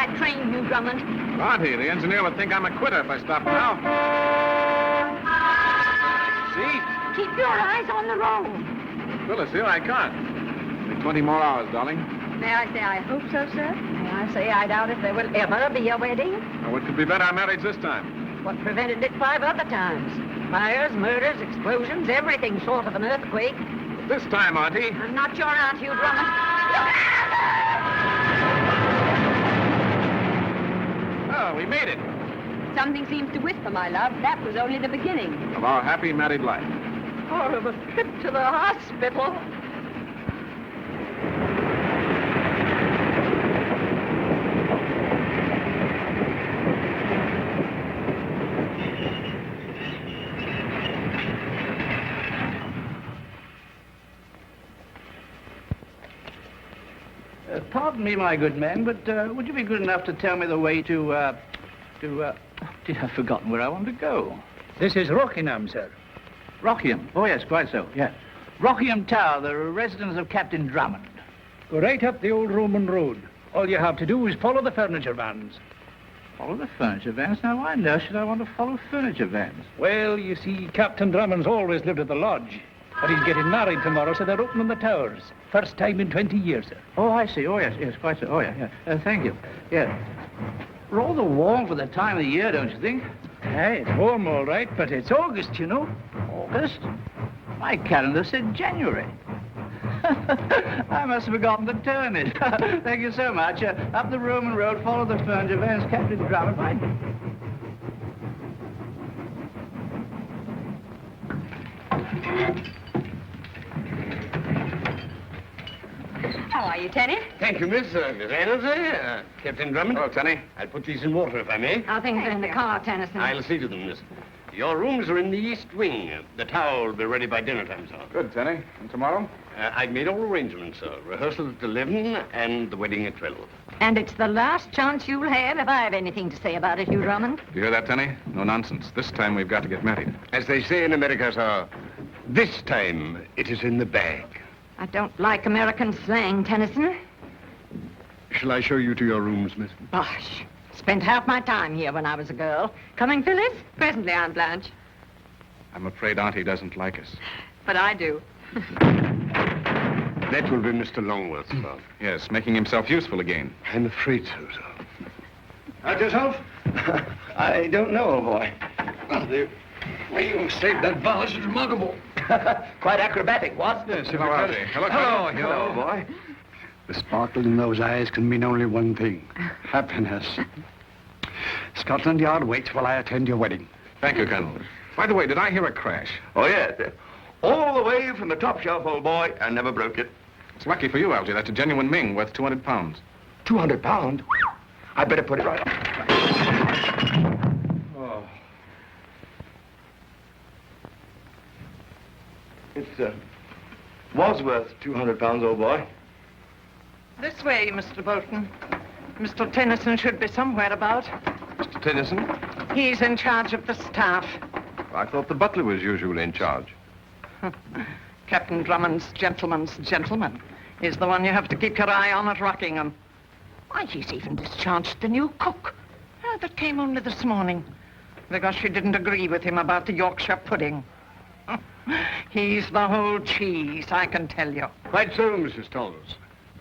that train, Hugh Drummond. Auntie, the engineer would think I'm a quitter if I stop now. See? Keep your eyes on the road. Phyllis here, I can't. Only 20 more hours, darling. May I say I hope so, sir? May I say I doubt if there will ever be a wedding? Oh, it could be better our marriage this time. What prevented it 5 other times? Fires, murders, explosions, everything short of an earthquake. But this time, Auntie... I'm not your aunt, Hugh Drummond. Oh, we made it. Something seems to whisper, my love. That was only the beginning. Of our happy married life. Or of a trip to the hospital. Pardon me, my good man, but would you be good enough to tell me the way to, I've forgotten where I want to go. This is Rockingham, sir. Rockingham? Oh, yes, quite so, yes. Rockingham Tower, the residence of Captain Drummond. Go right up the old Roman road. All you have to do is follow the furniture vans. Follow the furniture vans? Now, why on earth should I want to follow furniture vans? Well, you see, Captain Drummond's always lived at the lodge. But he's getting married tomorrow, so they're opening the towers. First time in 20 years, sir. Oh, I see. Oh, yes, quite so. Oh, yeah. Thank you. Yeah. Rather warm for the time of the year, don't you think? Hey, it's warm, all right, but it's August, you know. August? My calendar said January. I must have forgotten to turn it. Thank you so much. Up the Roman road, follow the furniture vans, Captain Drummond. Right? How are you, Tenny? Thank you, Miss Reynolds. Captain Drummond. Hello, Tenny. I'll put these in water, if I may. How things are in the car, Tennyson? I'll see to them, miss. Your rooms are in the east wing. The tower will be ready by dinner time, sir. Good, Tenny. And tomorrow? I've made all arrangements, sir. Rehearsal at 11 and the wedding at 12. And it's the last chance you'll have if I have anything to say about it, Hugh Drummond. Do you hear that, Tenny? No nonsense. This time we've got to get married. As they say in America, sir, this time it is in the bag. I don't like American slang, Tennyson. Shall I show you to your rooms, miss? Bosh. Spent half my time here when I was a girl. Coming, Phyllis? Presently, Aunt Blanche. I'm afraid Auntie doesn't like us. But I do. That will be Mr. Longworth, sir. Yes, making himself useful again. I'm afraid so, sir. How's yourself? I don't know, old boy. Well, the way you saved that balance is remarkable. Quite acrobatic, what? Yes, hello, Auntie. Hello, boy. The sparkle in those eyes can mean only one thing. Happiness. Scotland Yard waits while I attend your wedding. Thank you, Colonel. By the way, did I hear a crash? Oh, yes. All the way from the top shelf, old boy. I never broke it. It's lucky for you, Algy. That's a genuine Ming worth 200 pounds. 200 pounds? I better put it right up. Oh. It was worth 200 pounds, old boy. This way, Mr. Bolton. Mr. Tennyson should be somewhere about. Mr. Tennyson? He's in charge of the staff. I thought the butler was usually in charge. Captain Drummond's gentleman's gentleman. He's the one you have to keep your eye on at Rockingham. Why, he's even discharged the new cook. That came only this morning. Because she didn't agree with him about the Yorkshire pudding. He's the whole cheese, I can tell you. Quite so, Mrs. Thomas.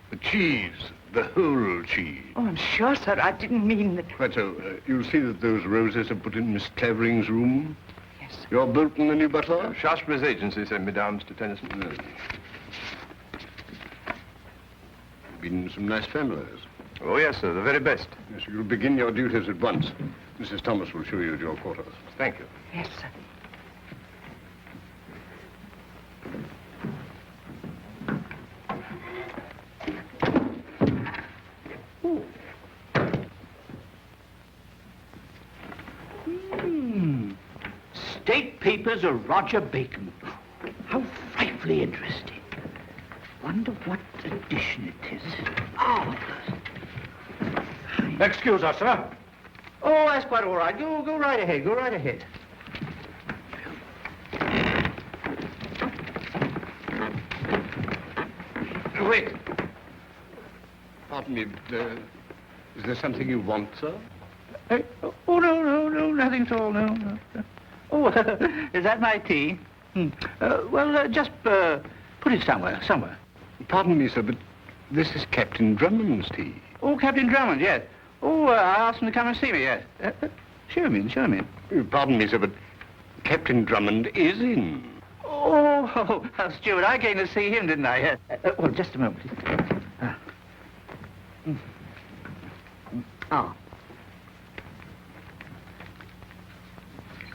The cheese, the whole cheese. Oh, I'm sure, sir. I didn't mean that. Quite so. You'll see that those roses are put in Miss Clavering's room. Yes. You're Bolton, the new butler? Shaftesbury's agency sent me down, Mr. Tennyson. Been in some nice families. Oh, yes, sir. The very best. Yes, you'll begin your duties at once. Mrs. Thomas will show you to your quarters. Thank you. Yes, sir. State papers of Roger Bacon. How frightfully interesting. Wonder what edition it is. Oh. Excuse us, sir. Oh, that's quite all right. Go right ahead. Go right ahead. Wait. Pardon me, Is there something you want, sir? Oh, no, nothing at all, no. Oh, is that my tea? Well, just put it somewhere. Pardon me, sir, but this is Captain Drummond's tea. Oh, Captain Drummond, yes. Oh, I asked him to come and see me, yes. Show him in. Pardon me, sir, but Captain Drummond is in. Oh, Stuart, I came to see him, didn't I? Yes. Well, just a moment. Oh.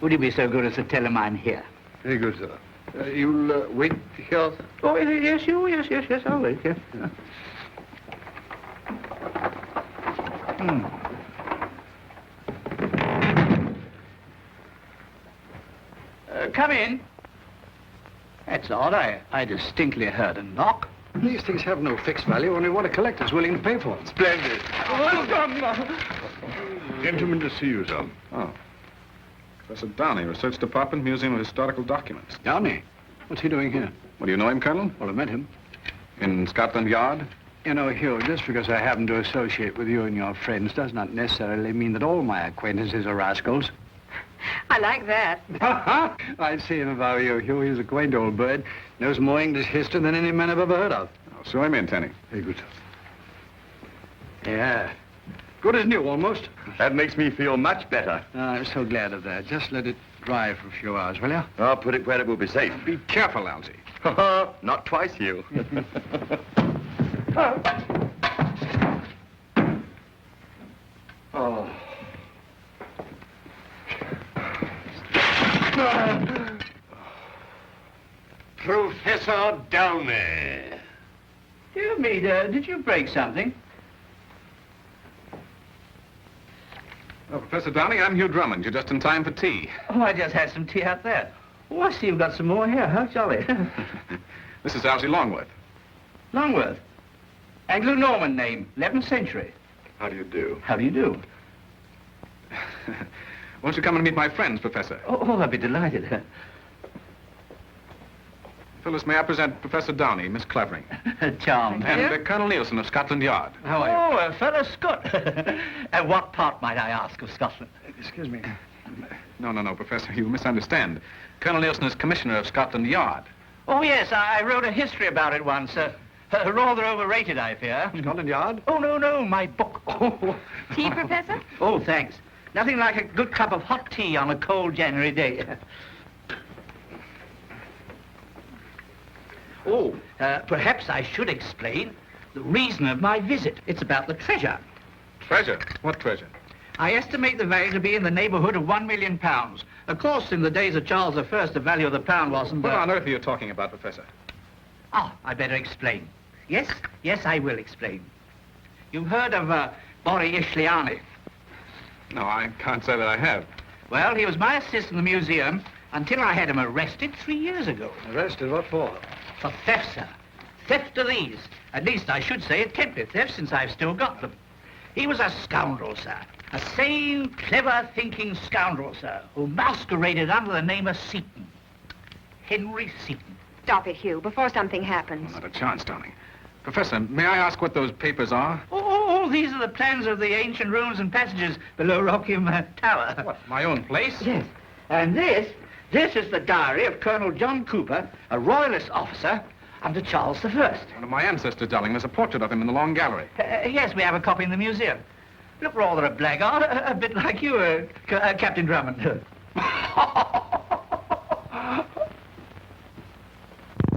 Would you be so good as to tell him I'm here? Very good, sir. You'll wait here? Oh, yes, I'll wait, yes. Come in. That's odd. I distinctly heard a knock. These things have no fixed value, only what a collector's willing to pay for them. Splendid. Gentleman to see you, sir. Oh. Professor Downey, Research Department, Museum of Historical Documents. Downey? What's he doing here? Well, do you know him, Colonel? Well, I met him. In Scotland Yard? You know, Hugh, just because I happen to associate with you and your friends does not necessarily mean that all my acquaintances are rascals. I like that. I'd see him if I were you, Hugh. He's a quaint old bird. Knows more English history than any man I've ever heard of. Oh, show him in, Tenny. Very good. Yeah. Good as new, almost. That makes me feel much better. I'm so glad of that. Just let it dry for a few hours, will you? I'll put it where it will be safe. Be careful, Algy. Not twice, Hugh. Oh. Professor Downey. Dear me, did you break something? Oh, Professor Downey, I'm Hugh Drummond. You're just in time for tea. Oh, I just had some tea out there. Oh, I see you've got some more here. How jolly. This is Algy Longworth. Longworth. Anglo-Norman name, 11th century. How do you do? How do you do? Won't you come and meet my friends, Professor? Oh, I'd be delighted. Phyllis, may I present Professor Downey, Miss Clavering, Charmed. and Colonel Nielsen of Scotland Yard. How are you? Oh, fellow Scot. And what part, might I ask, of Scotland? Excuse me. No, Professor, you misunderstand. Colonel Nielsen is Commissioner of Scotland Yard. Oh, yes, I wrote a history about it once. Rather overrated, I fear. Scotland Yard? Oh, no, my book. Tea, Professor? Oh, thanks. Nothing like a good cup of hot tea on a cold January day. Oh, perhaps I should explain the reason of my visit. It's about the treasure. Treasure? What treasure? I estimate the value to be in the neighborhood of £1 million. Of course, in the days of Charles I, the value of the pound wasn't... What on earth are you talking about, Professor? Oh, I better explain. Yes, I will explain. You've heard of Bori Ishliani? No, I can't say that I have. Well, he was my assistant in the museum until I had him arrested 3 years ago. Arrested? What for? For theft, sir. Theft of these. At least I should say it can't be theft since I've still got them. He was a scoundrel, sir. A sane, clever, thinking scoundrel, sir, who masqueraded under the name of Seaton. Henry Seaton. Stop it, Hugh, before something happens. Not a chance, darling. Professor, may I ask what those papers are? Oh, these are the plans of the ancient rooms and passages below Rockingham Tower. What, my own place? Yes. And this is the diary of Colonel John Cooper, a royalist officer under Charles I. One of my ancestors, darling. There's a portrait of him in the long gallery. Yes, we have a copy in the museum. Look rather a blackguard, a bit like you, Captain Drummond.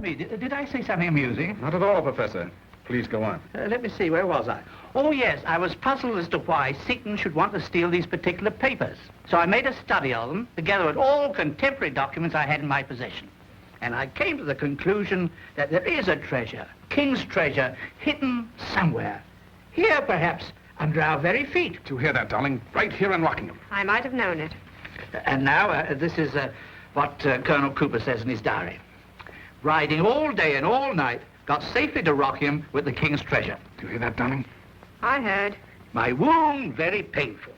Did I say something amusing? Not at all, Professor. Please go on. Let me see, where was I? Oh, yes, I was puzzled as to why Seaton should want to steal these particular papers. So I made a study of them, together with all contemporary documents I had in my possession. And I came to the conclusion that there is a treasure, king's treasure, hidden somewhere. Here, perhaps, under our very feet. Do you hear that, darling? Right here in Rockingham. I might have known it. And now, this is what Colonel Cooper says in his diary. Riding all day and all night, got safely to Rockingham with the king's treasure. Do you hear that, darling? I heard. My wound very painful.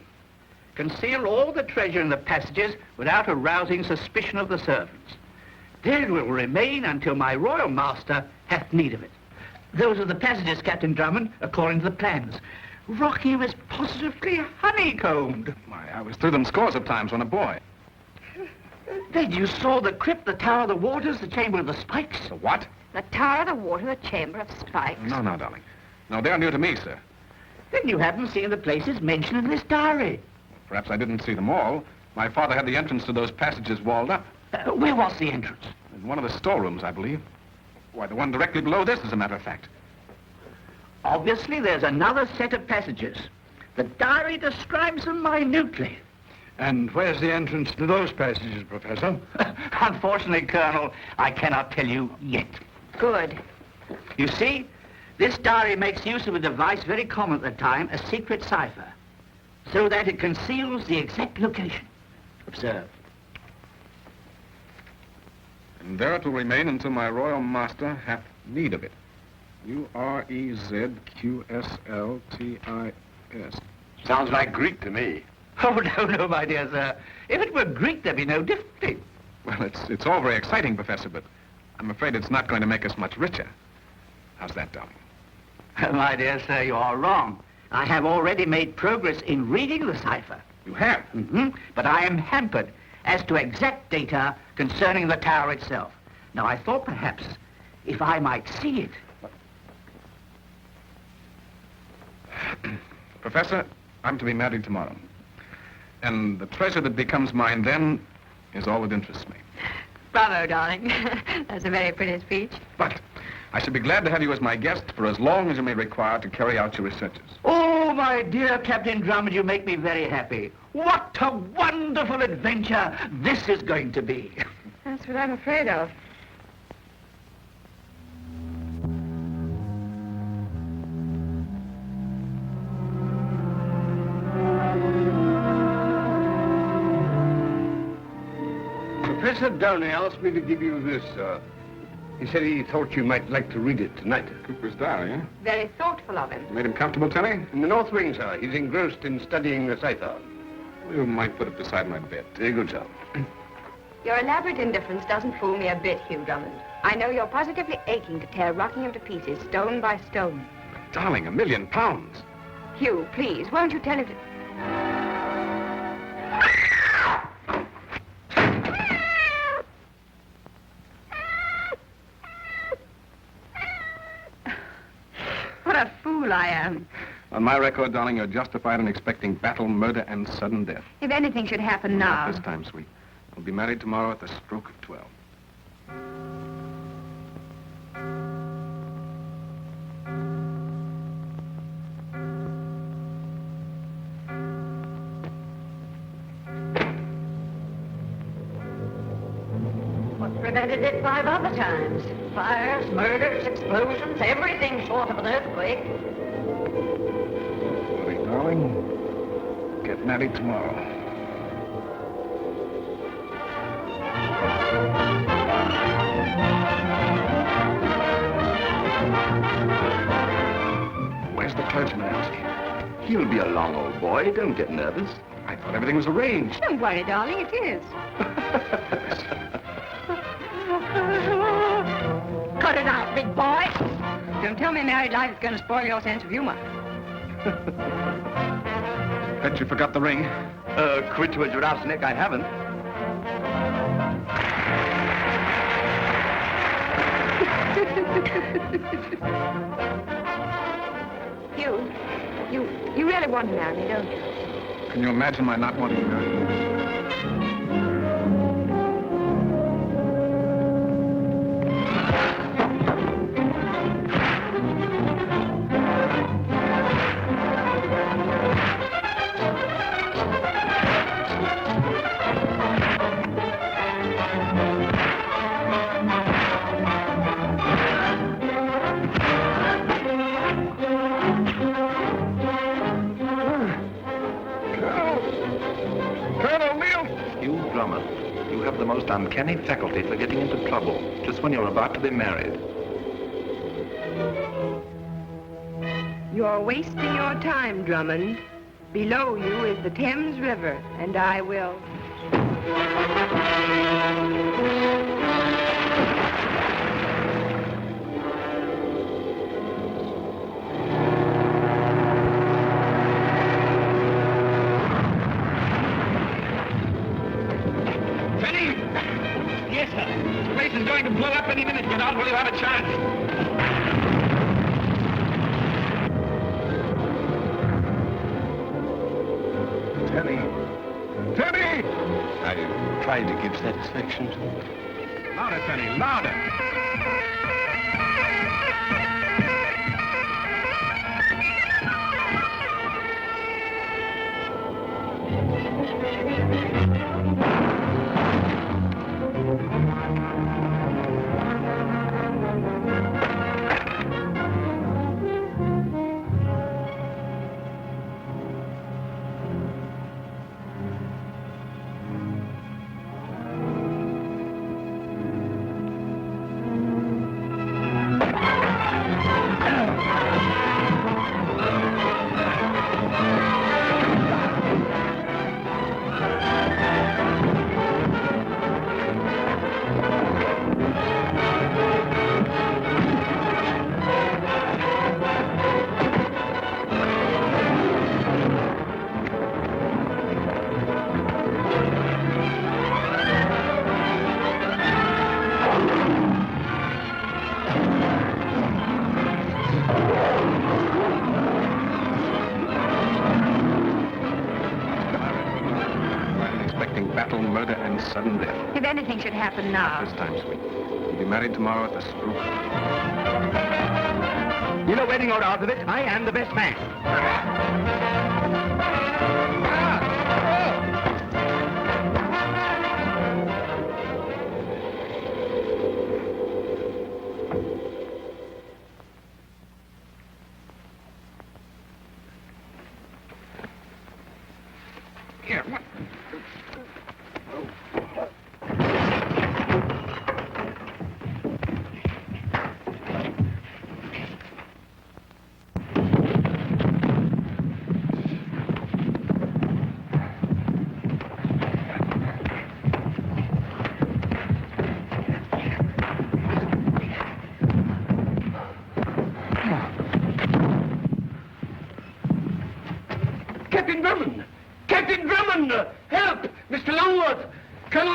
Conceal all the treasure in the passages without arousing suspicion of the servants. There it will remain until my royal master hath need of it. Those are the passages, Captain Drummond, according to the plans. Rockingham is positively honeycombed. Why, I was through them scores of times when a boy. Then you saw the crypt, the Tower of the Waters, the Chamber of the Spikes? The what? The Tower of the Water, the Chamber of Spikes. No, darling. No, they're new to me, sir. Then you haven't seen the places mentioned in this diary. Perhaps I didn't see them all. My father had the entrance to those passages walled up. Where was the entrance? In one of the storerooms, I believe. Why, the one directly below this, as a matter of fact. Obviously, there's another set of passages. The diary describes them minutely. And where's the entrance to those passages, Professor? Unfortunately, Colonel, I cannot tell you yet. Good. You see, this diary makes use of a device very common at the time, a secret cipher, so that it conceals the exact location. Observe. And there it will remain until my royal master hath need of it. Urezqsltis. Sounds like Greek to me. Oh, no, my dear sir. If it were Greek, there'd be no difficulty. Well, it's all very exciting, Professor, but I'm afraid it's not going to make us much richer. How's that, darling? My dear sir, you are wrong. I have already made progress in reading the cipher. You have? Mm-hmm. But I am hampered as to exact data concerning the tower itself. Now, I thought perhaps if I might see it. Professor, I'm to be married tomorrow. And the treasure that becomes mine then is all that interests me. Bravo, darling. That's a very pretty speech. But I should be glad to have you as my guest for as long as you may require to carry out your researches. Oh, my dear Captain Drummond, you make me very happy. What a wonderful adventure this is going to be. That's what I'm afraid of. Professor Downey asked me to give you this, sir. He said he thought you might like to read it tonight. Cooper's diary, eh? Very thoughtful of him. Made him comfortable, Telly? In the north wing, sir. He's engrossed in studying the cipher. You might put it beside my bed. Very good, sir. Your elaborate indifference doesn't fool me a bit, Hugh Drummond. I know you're positively aching to tear Rockingham to pieces, stone by stone. But, darling, £1 million. Hugh, please, won't you tell him to... What a fool I am. On my record, darling, you're justified in expecting battle, murder, and sudden death. If anything should happen now... Not this time, sweet. We'll be married tomorrow at the stroke of 12. What prevented it 5 other times? Fires, murders, explosions, everything short of an earthquake. Sorry, darling. Get married tomorrow. Where's the clergyman, Elsie? He'll be a long old boy. Don't get nervous. I thought everything was arranged. Don't worry, darling, it is. Cut it out, big boy. Don't tell me married life is going to spoil your sense of humor. Bet you forgot the ring. Quit to a giraffe's neck, I haven't. You really want to marry me, don't you? Can you imagine my not wanting to marry you? You have the most uncanny faculty for getting into trouble, just when you're about to be married. You're wasting your time, Drummond. Below you is the Thames River, and I will... Yes, sir. The place is going to blow up any minute. Get out while you have a chance. Tenny! Tenny! I tried to give satisfaction to him. Louder, Penny, louder. Battle, murder, and sudden death. If anything should happen now. This time, sweet. You'll be married tomorrow at the Spruce. You know wedding or out of it, I am the best man. Here, what? Captain Drummond! Captain Drummond! Help! Mr. Longworth! Colonel...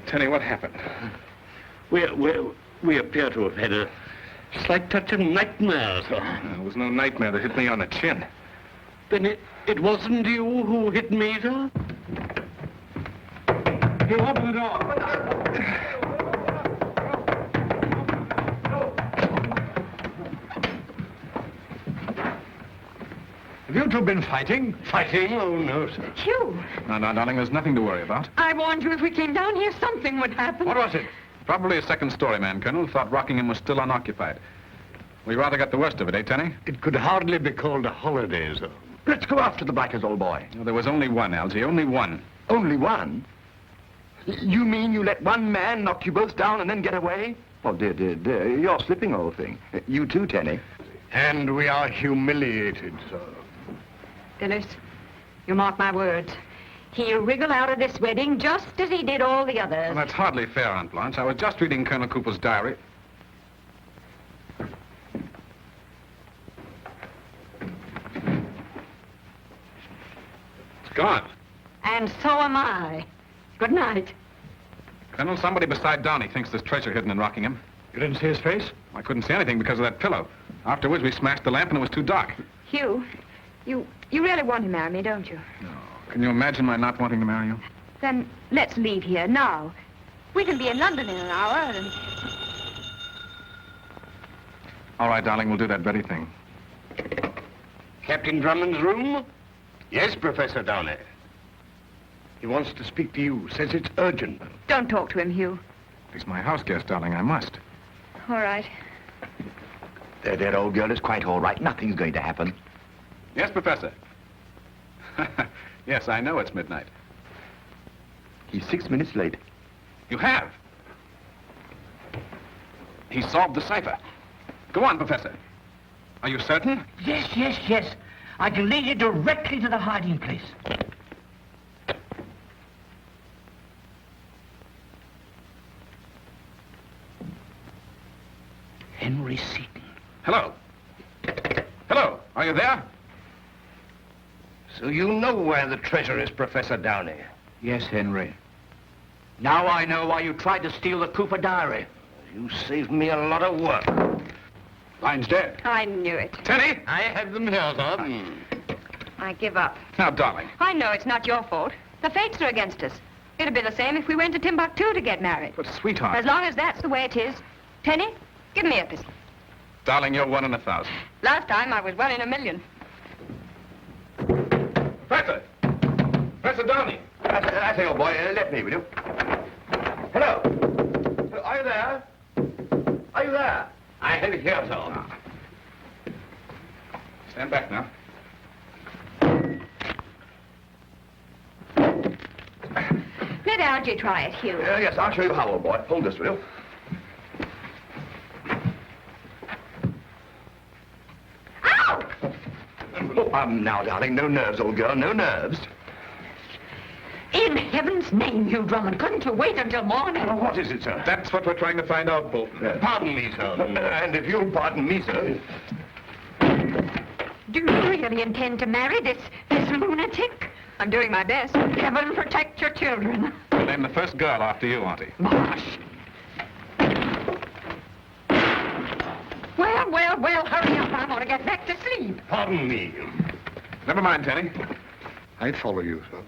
Tenny, what happened? We appear to have had a slight touch of nightmare, sir. There was no nightmare that hit me on the chin. Then it wasn't you who hit me, sir? You open the door. Have you two been fighting? Fighting? Oh, no, sir. Hugh, No, darling, there's nothing to worry about. I warned you if we came down here, something would happen. What was it? Probably a second-story man, Colonel. Thought Rockingham was still unoccupied. We rather got the worst of it, eh, Tenny? It could hardly be called a holiday, sir. Let's go after the bikers, old boy. Well, there was only one, Algy, only one. Only one? You mean you let one man knock you both down and then get away? Oh, dear, you're slipping, old thing. You too, Tenny. And we are humiliated, sir. Phyllis, you mark my words. He'll wriggle out of this wedding just as he did all the others. Well, that's hardly fair, Aunt Blanche. I was just reading Colonel Cooper's diary. It's gone. And so am I. Good night. Colonel, somebody beside Downey thinks there's treasure hidden in Rockingham. You didn't see his face? I couldn't see anything because of that pillow. Afterwards, we smashed the lamp and it was too dark. Hugh, you really want to marry me, don't you? No. Can you imagine my not wanting to marry you? Then let's leave here now. We can be in London in an hour and... All right, darling, we'll do that very thing. Captain Drummond's room? Yes, Professor Downey. He wants to speak to you. Says it's urgent. Don't talk to him, Hugh. He's my house guest, darling. I must. All right. That old girl is quite all right. Nothing's going to happen. Yes, Professor. Yes, I know it's midnight. He's 6 minutes late. You have? He solved the cipher. Go on, Professor. Are you certain? Yes, yes, yes. I can lead you directly to the hiding place. Henry Seton. Hello. Hello, are you there? So you know where the treasure is, Professor Downey? Yes, Henry. Now I know why you tried to steal the Cooper diary. You saved me a lot of work. Line's dead. I knew it. Tenny! I have them here, sir. I give up. Now, darling. I know it's not your fault. The fates are against us. It'd be the same if we went to Timbuktu to get married. But, sweetheart... As long as that's the way it is. Tenny, give me a pistol. Darling, you're 1 in 1,000. Last time I was 1 in 1,000,000. Professor! Professor Downey! I say, old boy, let me, will you? Hello? Are you there? Are you there? I have it here, sir. Stand back now. Let Algy try it, Hugh. Yes, I'll show you how, old boy. Hold this, will you? Ow! Oh, now, darling, no nerves, old girl, no nerves. In heaven's name, Hugh Drummond, couldn't you wait until morning? What is it, sir? That's what we're trying to find out, Bolton. Pardon me, sir. And if you'll pardon me, sir. Do you really intend to marry this lunatic? I'm doing my best. Heaven protect your children. We'll name the first girl after you, Auntie. Bosh. Well, hurry up. I want to get back to sleep. Pardon me. Never mind, Tenny. I follow you, sir.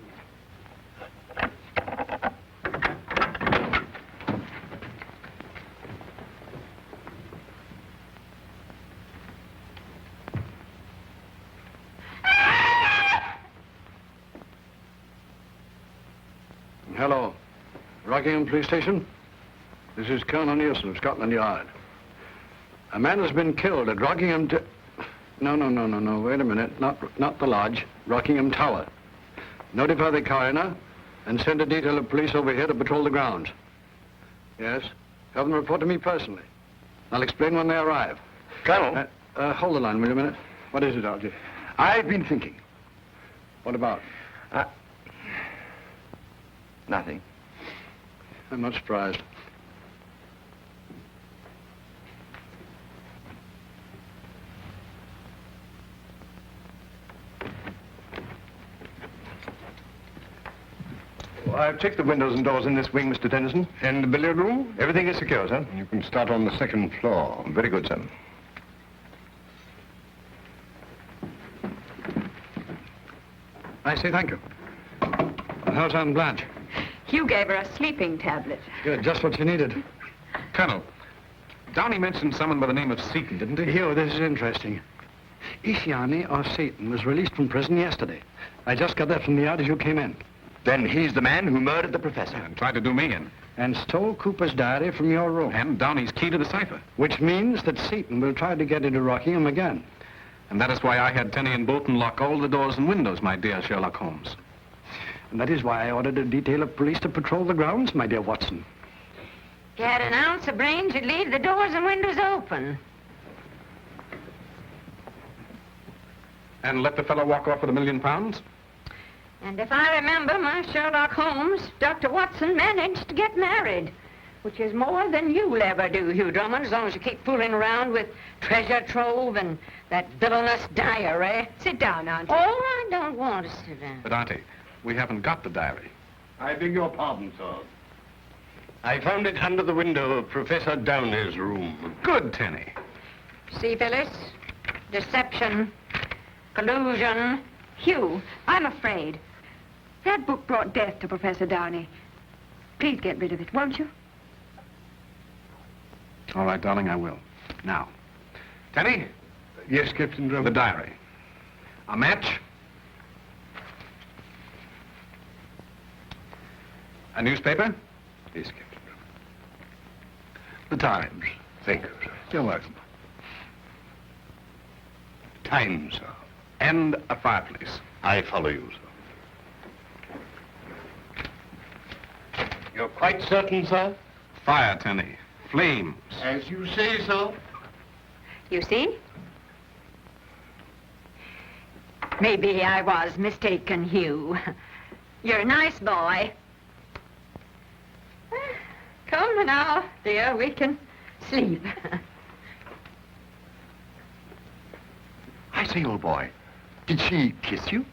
Hello. Rockingham Police Station? This is Colonel Nielsen of Scotland Yard. A man has been killed at Rockingham No. Wait a minute. Not the lodge. Rockingham Tower. Notify the coroner and send a detail of police over here to patrol the grounds. Yes? Have them report to me personally. I'll explain when they arrive. Colonel? Hold the line, will you, a minute? What is it, Algy? I've been thinking. What about? Nothing. I'm not surprised. Well, I've checked the windows and doors in this wing, Mr. Tennyson. And the billiard room? Everything is secure, sir. You can start on the second floor. Very good, sir. I say thank you. How's Aunt Blanche? Hugh gave her a sleeping tablet. Good, just what she needed. Colonel, Downey mentioned someone by the name of Seton, didn't he? Hugh, this is interesting. Ishiani or Satan was released from prison yesterday. I just got that from the yard as you came in. Then he's the man who murdered the professor. And tried to do me in. And stole Cooper's diary from your room. And Downey's key to the cipher. Which means that Satan will try to get into Rockingham again. And that is why I had Tenny and Bolton lock all the doors and windows, my dear Sherlock Holmes. And that is why I ordered a detail of police to patrol the grounds, my dear Watson. If you had an ounce of brains, you'd leave the doors and windows open. And let the fellow walk off with £1 million? And if I remember my Sherlock Holmes, Dr. Watson managed to get married, which is more than you'll ever do, Hugh Drummond, as long as you keep fooling around with treasure trove and that villainous diary. Sit down, Auntie. Oh, I don't want to sit down. But, Auntie, we haven't got the diary. I beg your pardon, sir. I found it under the window of Professor Downey's room. Good, Tenny. See, Phyllis? Deception, collusion. Hugh, I'm afraid. That book brought death to Professor Downey. Please get rid of it, won't you? All right, darling, I will. Now, Tenny, Yes, Captain the Drummond. diary. A match. A newspaper. Yes, Captain Drummond. The Times. Thank you, sir. You're welcome. Times, sir. And a fireplace. I follow you, sir. You're quite certain, sir? Fire, Tenny. Flames. As you say, sir. You see? Maybe I was mistaken, Hugh. You're a nice boy. Come now, dear, we can sleep. I say, old boy, did she kiss you?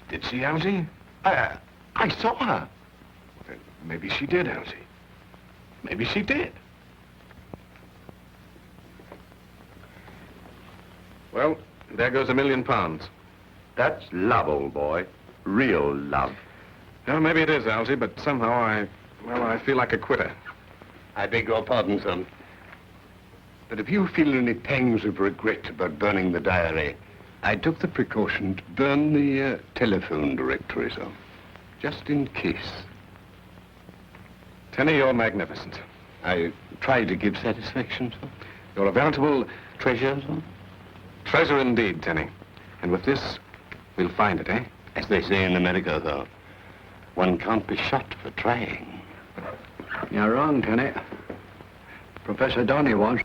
Did she, Elsie? I saw her. Maybe she did, Elsie. Maybe she did. Well, there goes £1,000,000. That's love, old boy. Real love. Well, maybe it is, Elsie, but somehow I feel like a quitter. I beg your pardon, son. But if you feel any pangs of regret about burning the diary, I took the precaution to burn the telephone directory, sir. Just in case. Tenny, you're magnificent. I try to give satisfaction, sir. You're a veritable Treasure, sir? treasure indeed, Tenny. And with this, we'll find it, eh? As they say in America, sir, one can't be shot for trying. You're wrong, Tenny. Professor Donny was.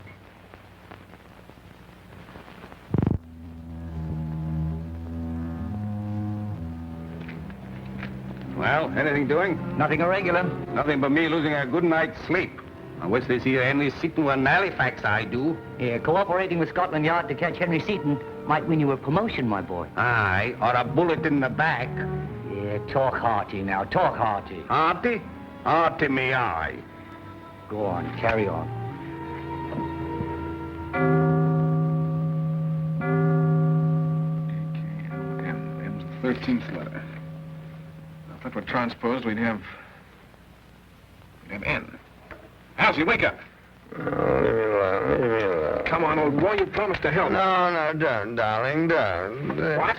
Well, anything doing? Nothing irregular. Nothing but me losing a good night's sleep. I wish this here Henry Seaton were in Halifax, I do. Yeah, cooperating with Scotland Yard to catch Henry Seaton might win you a promotion, my boy. Aye, or a bullet in the back. Yeah, talk hearty now, talk hearty. Hearty? Hearty me eye. Go on, carry on. M's the 13th letter. If that were transposed, we'd have N. Elsie, wake up. Come on, old boy, you promised to help. No, don't, darling, don't. What?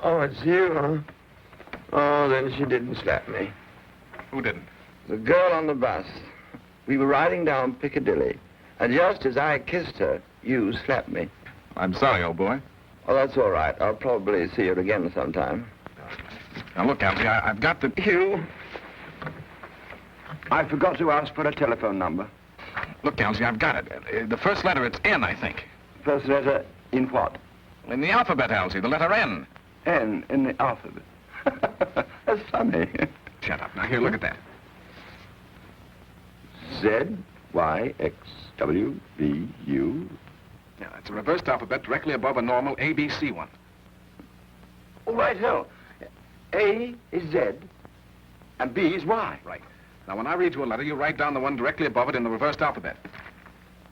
Oh, it's you, huh? Oh, then she didn't slap me. Who didn't? The girl on the bus. We were riding down Piccadilly, and just as I kissed her, you slapped me. I'm sorry, old boy. Oh, that's all right. I'll probably see her again sometime. Now, look, Elsie, I've got the... Hugh, I forgot to ask for a telephone number. Look, Elsie, I've got it. The first letter, it's N, I think. First letter in what? In the alphabet, Elsie, the letter N. N in the alphabet. That's funny. Shut up. Now, here, look at that. Z, Y, X, W, B, U. Yeah, it's a reversed alphabet directly above a normal ABC one. Oh, right, hell. A is Z, and B is Y. Right. Now, when I read you a letter, you write down the one directly above it in the reversed alphabet.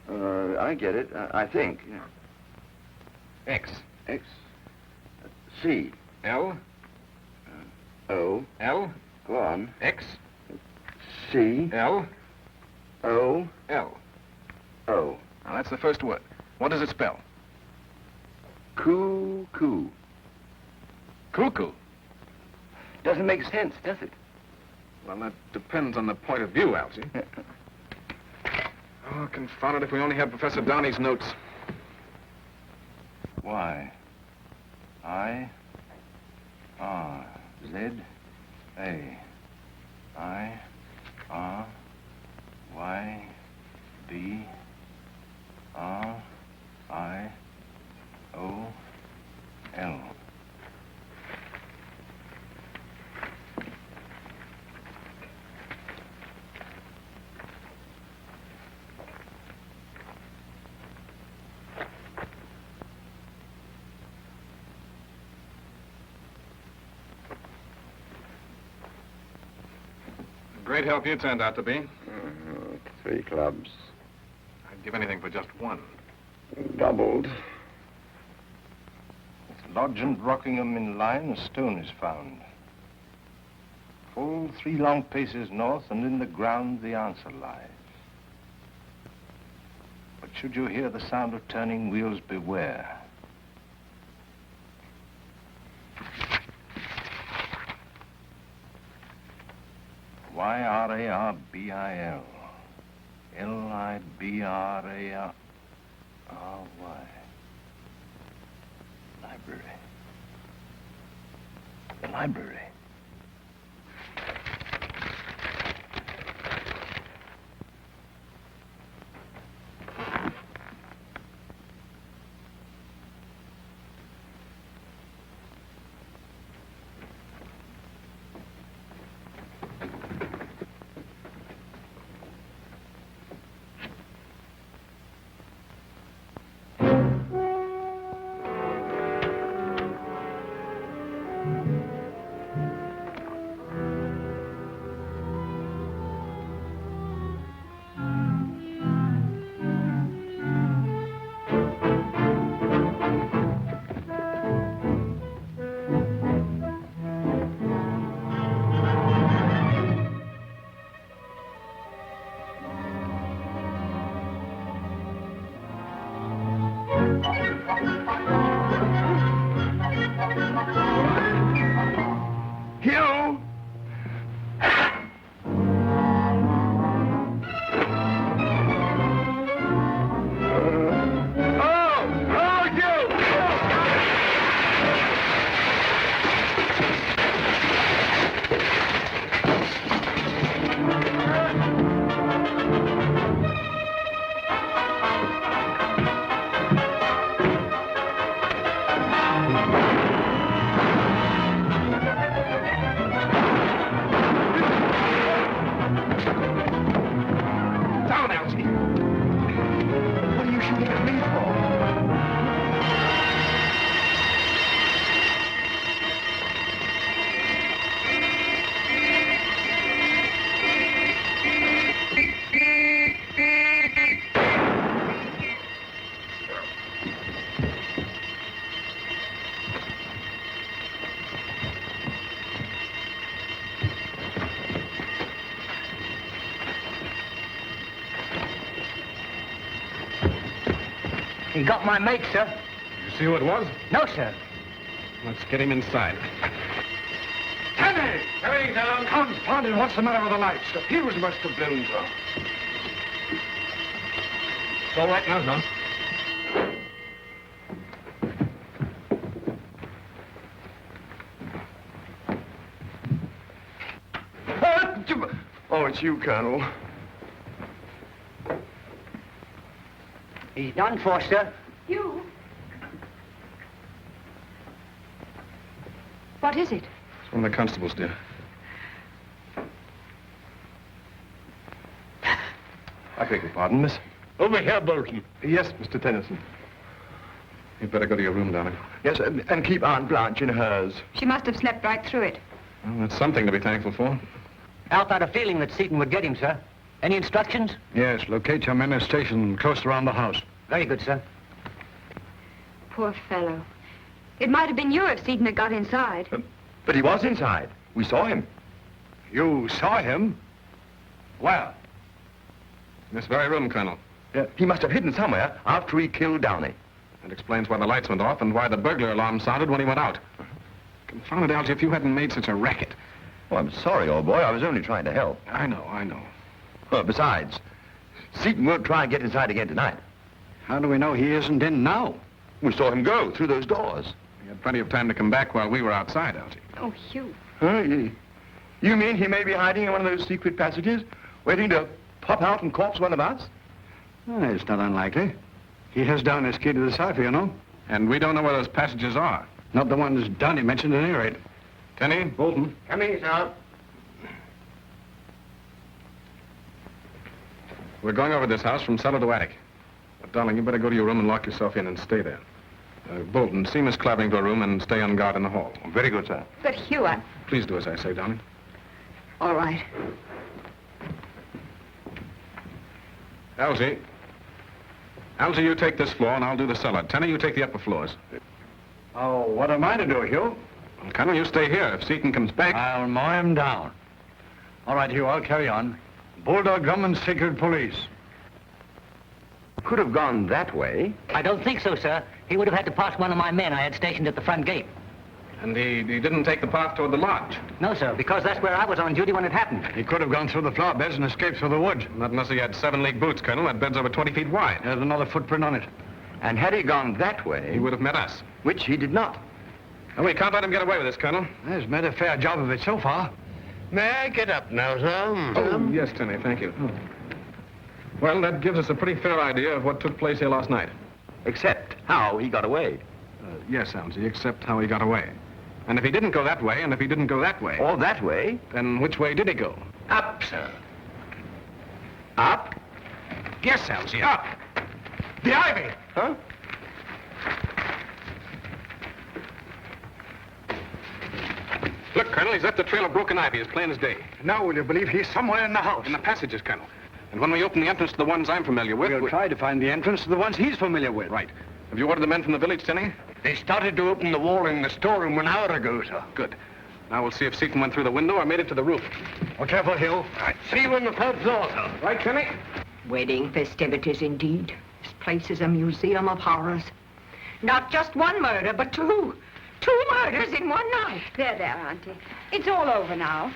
I get it. I think. Yeah. X. X. C. L. O. L. Go on. X. C. L. O. L. O. Now, that's the first word. What does it spell? Cuckoo. Cuckoo. Doesn't make sense, does it? Well, that depends on the point of view, Elsie. Oh, confound it, if we only had Professor Downey's notes. Y. I. R. Z. A. I. R. Y. B. R. I. O. L. Great help you turned out to be. 3 clubs. I'd give anything for just one. Doubled. At Lodge and Rockingham in line, a stone is found. Full 3 long paces north, and in the ground the answer lies. But should you hear the sound of turning wheels, beware. Y-R-A-R-B-I-L. L-I-B-R-A-R-R-Y. Library. The library. He got my mate, sir. You see who it was? No, sir. Let's get him inside. Tenny! Hey, down. Confound it, what's the matter with the lights? The fuse must have blown, sir. It's all right now, John. Oh, it's you, Colonel. He's done for, sir. You? What is it? It's one of the constables, dear. I beg your pardon, miss. Over here, Bolton. Yes, Mr. Tennyson. You'd better go to your room, darling. Yes, and keep Aunt Blanche in hers. She must have slept right through it. Well, that's something to be thankful for. Alf had a feeling that Seaton would get him, sir. Any instructions? Yes, locate your men at station close around the house. Very good, sir. Poor fellow. It might have been you if Seaton had got inside. But he was inside. We saw him. You saw him? Well, In this very room, Colonel. He must have hidden somewhere after he killed Downey. That explains why the lights went off and why the burglar alarm sounded when he went out. Confound it, Algy, if you hadn't made such a racket. Oh, I'm sorry, old boy. I was only trying to help. I know. Well, besides, Seaton won't try and get inside again tonight. how do we know he isn't in now? We saw him go through those doors. He had plenty of time to come back while we were outside, Algy. Oh, Hugh. Huh? You mean he may be hiding in one of those secret passages, waiting to pop out and corpse one of us? It's not unlikely. He has down his key to the cipher, you know. And we don't know where those passages are. Not the ones Donnie mentioned at any rate. Tenny, Bolton. Come in, sir. We're going over this house from cellar to attic. But, darling, you better go to your room and lock yourself in and stay there. Bolton, see Miss Clavering to her room and stay on guard in the hall. Very good, sir. But Hugh, Please do as I say, darling. All right. Algy. Algy, you take this floor and I'll do the cellar. Tenny, you take the upper floors. Oh, what am I to do, Hugh? Well, Colonel, you stay here. If Seaton comes back... I'll mow him down. All right, Hugh, I'll carry on. Bulldog Drummond, secret police. Could have gone that way. I don't think so, sir. He would have had to pass one of my men I had stationed at the front gate. And he didn't take the path toward the lodge. No, sir, because that's where I was on duty when it happened. He could have gone through the flower beds and escaped through the woods. Not unless he had 7-league boots, Colonel. That bed's over 20 feet wide. There's another footprint on it. And had he gone that way... He would have met us. Which he did not. And we can't let him get away with this, Colonel. He's made a fair job of it so far. May I get up now, sir? Oh, yes, Tenny, thank you. Well, that gives us a pretty fair idea of what took place here last night. Except how he got away. Yes, Algy, except how he got away. And if he didn't go that way, and if he didn't go that way... Or that way. Then which way did he go? Up, sir. Up? Yes, Algy, up. The ivy! Huh? Look, Colonel, he's left the trail of broken ivy as plain as day. Now will you believe he's somewhere in the house? In the passages, Colonel. And when we open the entrance to the ones I'm familiar with... We'll try to find the entrance to the ones he's familiar with. Right. Have you ordered the men from the village, Tenny? They started to open the wall in the storeroom an hour ago, sir. Good. Now we'll see if Seaton went through the window or made it to the roof. Oh, careful, Hugh. I'd see you on the third floor, sir. Right, Tenny? Wedding festivities, indeed. This place is a museum of horrors. Not just one murder, but two. 2 murders in one night. There, Auntie. It's all over now.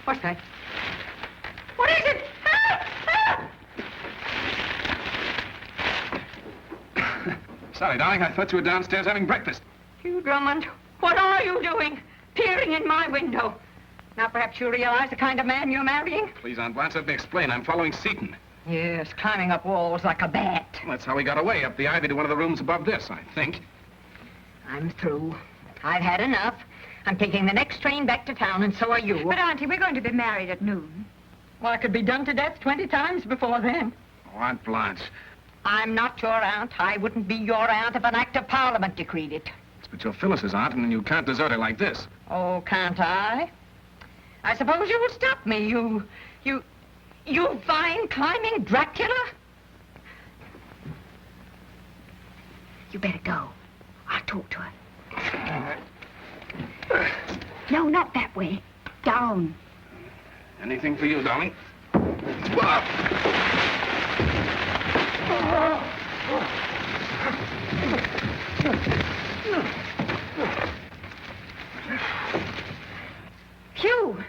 What's that? What is it? Help! Help! Sorry, darling. I thought you were downstairs having breakfast. Hugh Drummond, what are you doing? Peering in my window. Now perhaps you realize the kind of man you're marrying? Please, Aunt Blanche, let me explain. I'm following Seaton. Yes, climbing up walls like a bat. Well, that's how he got away, up the ivy to one of the rooms above this, I think. I'm through. I've had enough. I'm taking the next train back to town, and so are you. But, Auntie, we're going to be married at noon. Well, I could be done to death 20 times before then. Oh, Aunt Blanche. I'm not your aunt. I wouldn't be your aunt if an act of Parliament decreed it. But you're Phyllis's aunt, and you can't desert her like this. Oh, can't I? I suppose you will stop me, you vine-climbing Dracula? You better go. I'll talk to her. No, not that way. Down. Anything for you, darling. Hugh!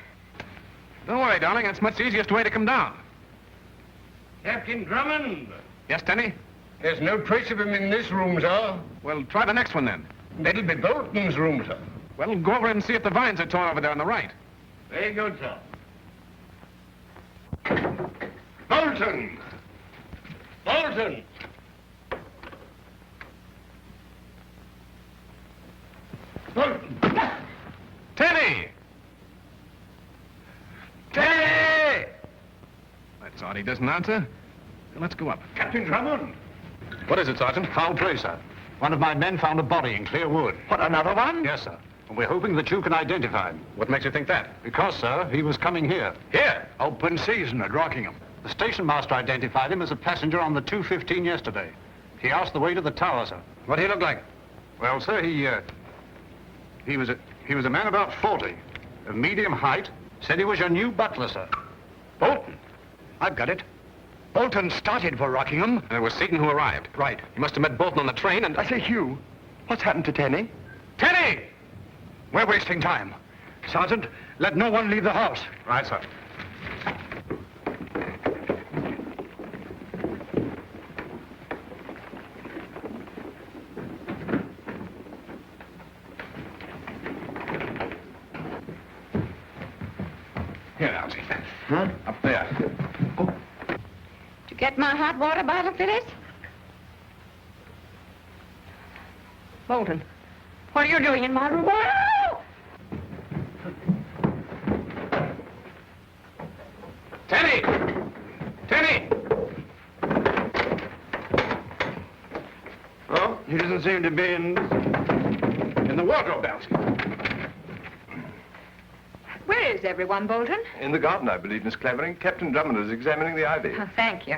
Don't worry, darling. It's much the easiest way to come down. Captain Drummond! Yes, Tenny? There's no trace of him in this room, sir. Well, try the next one, then. That'll be Bolton's room, sir. Well, go over and see if the vines are torn over there on the right. Very good, sir. Bolton! Bolton! Bolton! Tenny! Tenny! That's odd. He doesn't answer. Let's go up. Captain Drummond! What is it, Sergeant? Foul play, sir. One of my men found a body in clear wood. What, another one? Yes, sir. And we're hoping that you can identify him. What makes you think that? Because, sir, he was coming here. Here! Open season at Rockingham. The station master identified him as a passenger on the 2:15 yesterday. He asked the way to the tower, sir. What did he look like? Well, sir, he was a man about 40, of medium height. Said he was your new butler, sir. Bolton! I've got it. Bolton started for Rockingham. It was Seaton who arrived. Right. He must have met Bolton on the train and... I say, Hugh, what's happened to Tenny? Tenny! We're wasting time. Sergeant, let no one leave the house. Right, sir. Here, Algy. Huh? Up there. Did you get my hot water bottle, Phyllis? Bolton, what are you doing in my room? Oh! Tenny! Tenny! Oh, he doesn't seem to be in the wardrobe, Algy. Where is everyone, Bolton? the garden, I believe, Miss Clavering. Captain Drummond is examining the ivy. Oh, thank you.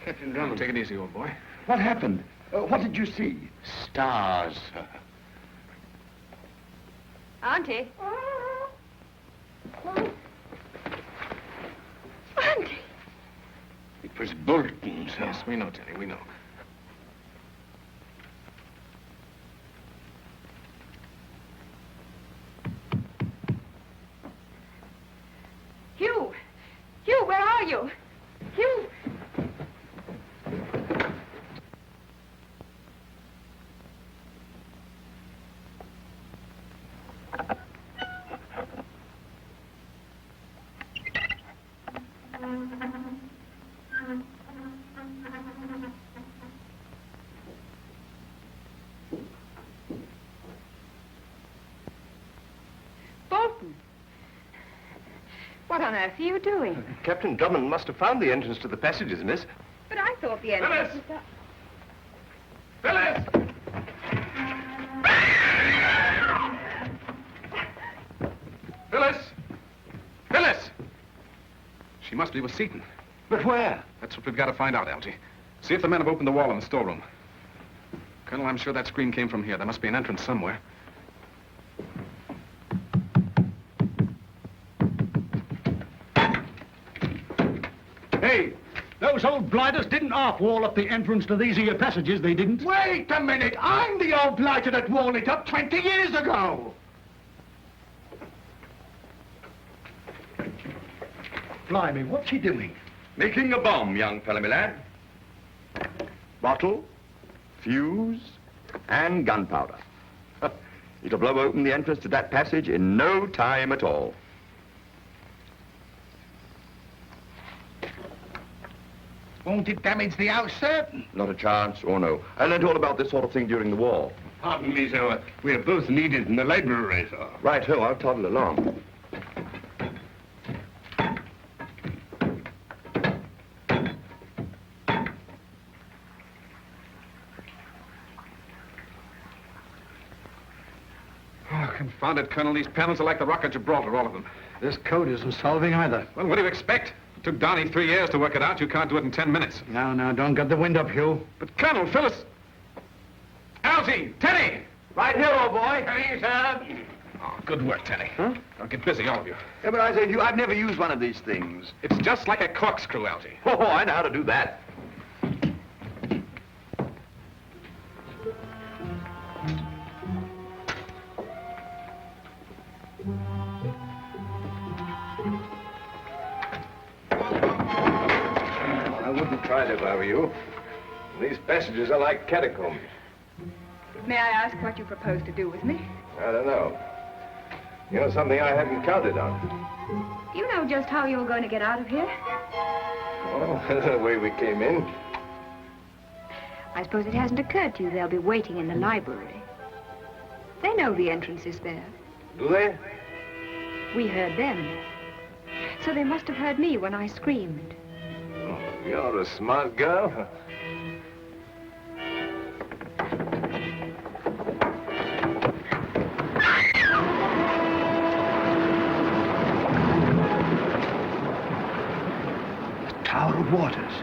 Captain Drummond, take it easy, old boy. What happened? What did you see? Stars, sir. Auntie. Auntie. It was Bolton, sir. Yes, we know, Tenny, we know. Hugh! Hugh, where are you? Hugh! Bolton! What on earth are you doing? Captain Drummond must have found the entrance to the passages, miss. But I thought the entrance was that... Phyllis! Phyllis! Phyllis! She must be with Seaton. But where? That's what we've got to find out, Algy. See if the men have opened the wall in the storeroom. Colonel, I'm sure that scream came from here. There must be an entrance somewhere. Hey, those old blighters didn't half-wall up the entrance to these here passages, they didn't. Wait a minute. I'm the old blighter that walled it up 20 years ago. Blimey, what's he doing? Making a bomb, young fella, my lad. Bottle, fuse, and gunpowder. It'll blow open the entrance to that passage in no time at all. Won't it damage the house, sir? Not a chance, or no. I learned all about this sort of thing during the war. Pardon me, sir. We're both needed in the library, sir. Right-ho, I'll toddle along. Oh, confound it, Colonel. These panels are like the Rock of Gibraltar, all of them. This code isn't solving either. Well, what do you expect? It took Downey 3 years to work it out. You can't do it in 10 minutes. Now, don't get the wind up, Hugh. But, Colonel, Phyllis... Algy! Teddy! Right here, old boy. Hey, sir. Oh, good work, Teddy. Huh? Now get busy, all of you. Yeah, but I say, Hugh, I've never used one of these things. It's just like a corkscrew, Algy. Oh, I know how to do that. inside if I were you. These passages are like catacombs. May I ask what you propose to do with me? I don't know. You know, something I hadn't counted on. You know just how you're going to get out of here? Oh, the way we came in. I suppose it hasn't occurred to you they'll be waiting in the library. They know the entrance is there. Do they? We heard them. So they must have heard me when I screamed. Oh, you're a smart girl. Tower of Waters.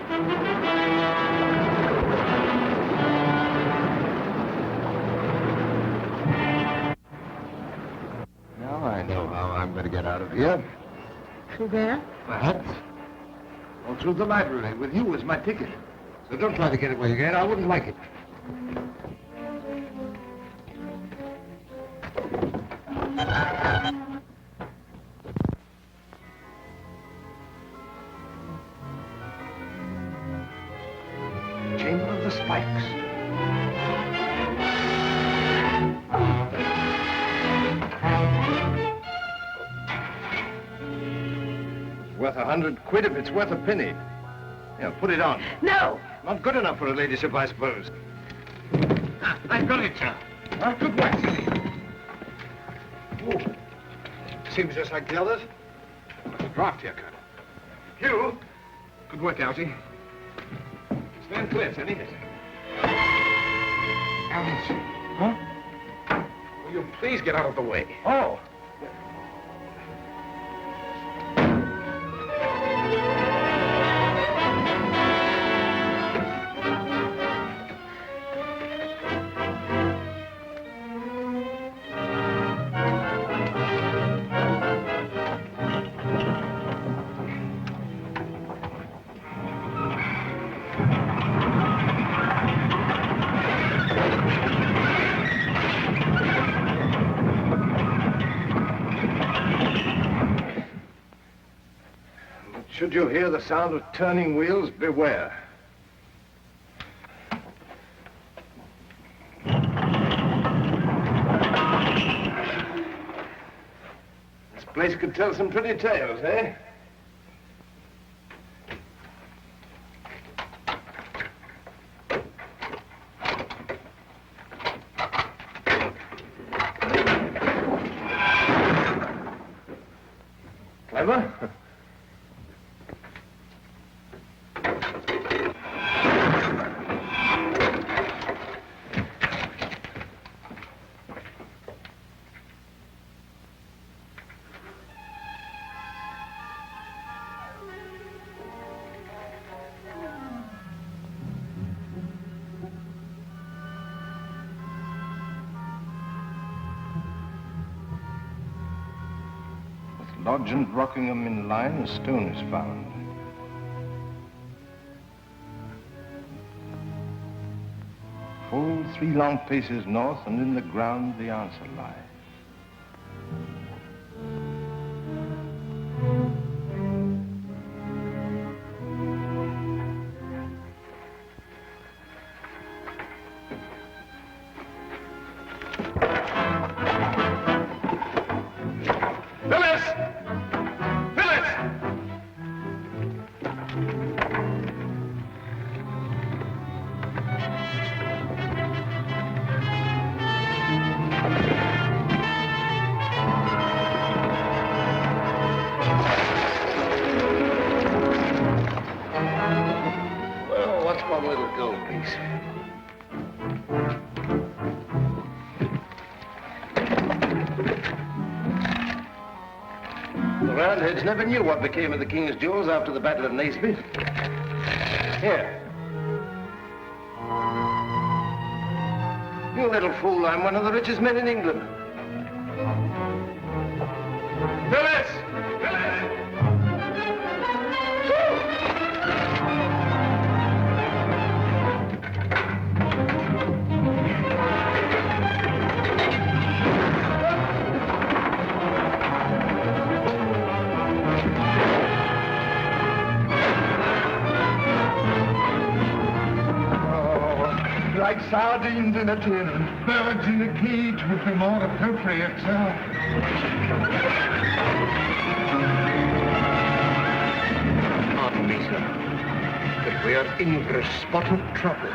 Now I know how I'm going to get out of here. Through there? Perhaps. Or through the library with you as my ticket. So don't try to get away again. I wouldn't like it. Chamber of the Spikes. Worth 100 quid if it's worth a penny. Yeah, put it on. No! Not good enough for a ladyship, I suppose. I've got it, sir. Huh? Good work, City. Seems just like the others. Draft here, Colonel. Hugh? Good work, Algy. Stand clear, City. Alice. Huh? Will you please get out of the way? Oh. Should you hear the sound of turning wheels, beware. This place could tell some pretty tales, eh? Clever? Lodge and Rockingham in line, a stone is found. Full 3 long paces north, and in the ground the answer lies. Roundheads never knew what became of the king's jewels after the Battle of Naseby. Here. You little fool, I'm one of the richest men in England. Phyllis! like sardines in a tin. Birds in a cage would be more appropriate, sir. Pardon me, sir, but we are in for a spot of trouble.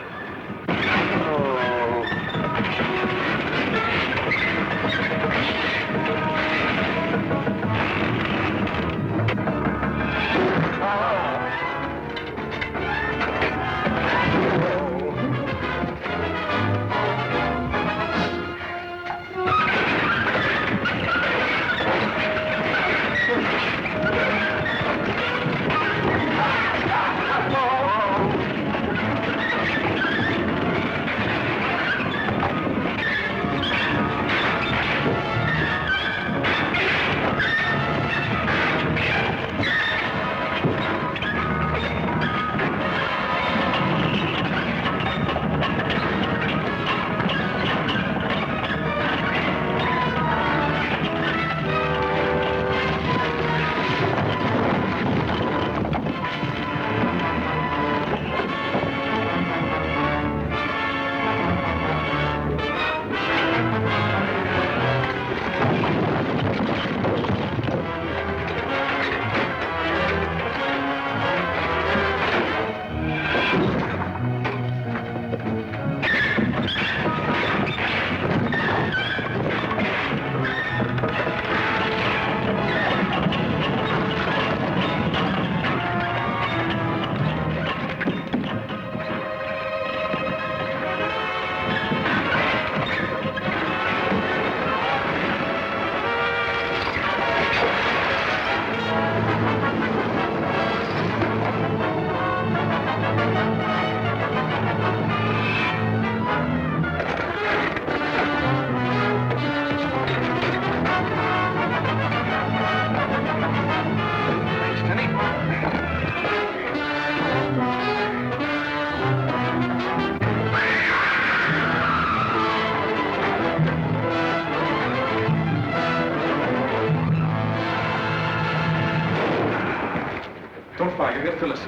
Don't fire, you get Phyllis.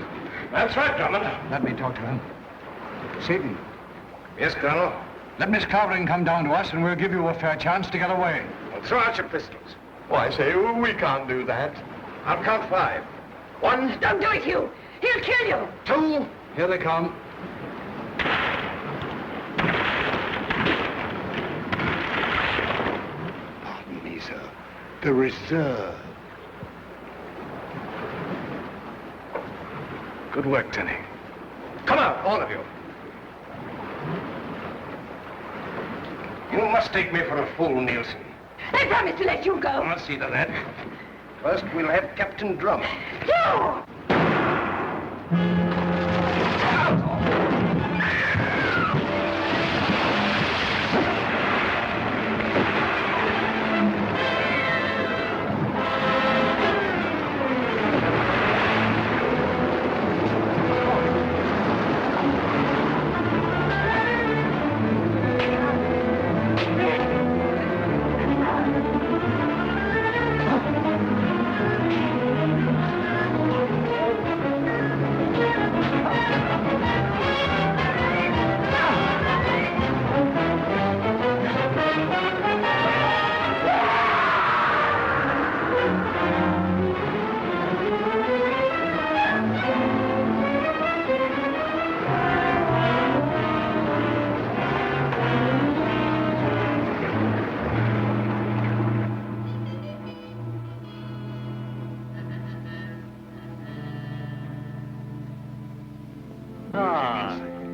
That's right, Drummond. Let me talk to him. Seaton. Yes, Colonel? Let Miss Clavering come down to us, and we'll give you a fair chance to get away. Well, throw out your pistols. Why, say, we can't do that. I'll count 5. 1, Don't do it, Hugh. He'll kill you. 2. Here they come. Pardon me, sir. The reserve. Good work, Tenny. Come out, all of you. You must take me for a fool, Nielsen. I promise to let you go. I'll see to that. First, we'll have Captain Drummond. Hugh!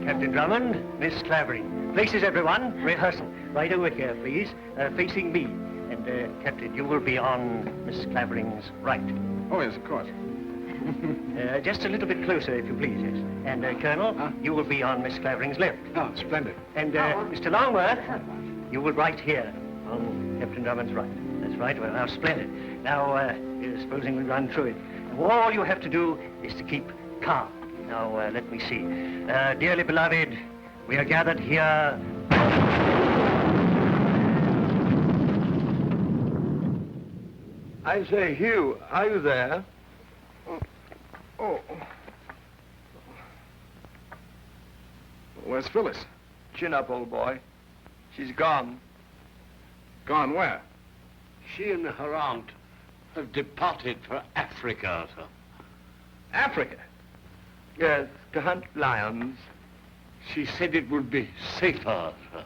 Captain Drummond, Miss Clavering. Places, everyone. Rehearsal. Right over here, please. Facing me. And, Captain, you will be on Miss Clavering's right. Oh, yes, of course. Just a little bit closer, if you please, yes. And, Colonel, you will be on Miss Clavering's left. Oh, splendid. And, Mr. Longworth, you will right here on Captain Drummond's right. That's right. Well, now, splendid. Now, supposing we run through it. All you have to do is to keep calm. Now, let me see. Dearly beloved, we are gathered here... I say, Hugh, are you there? Oh. Where's Phyllis? Chin up, old boy. She's gone. Gone where? She and her aunt have departed for Africa, sir. Africa. Yes, to hunt lions. She said it would be safer, sir.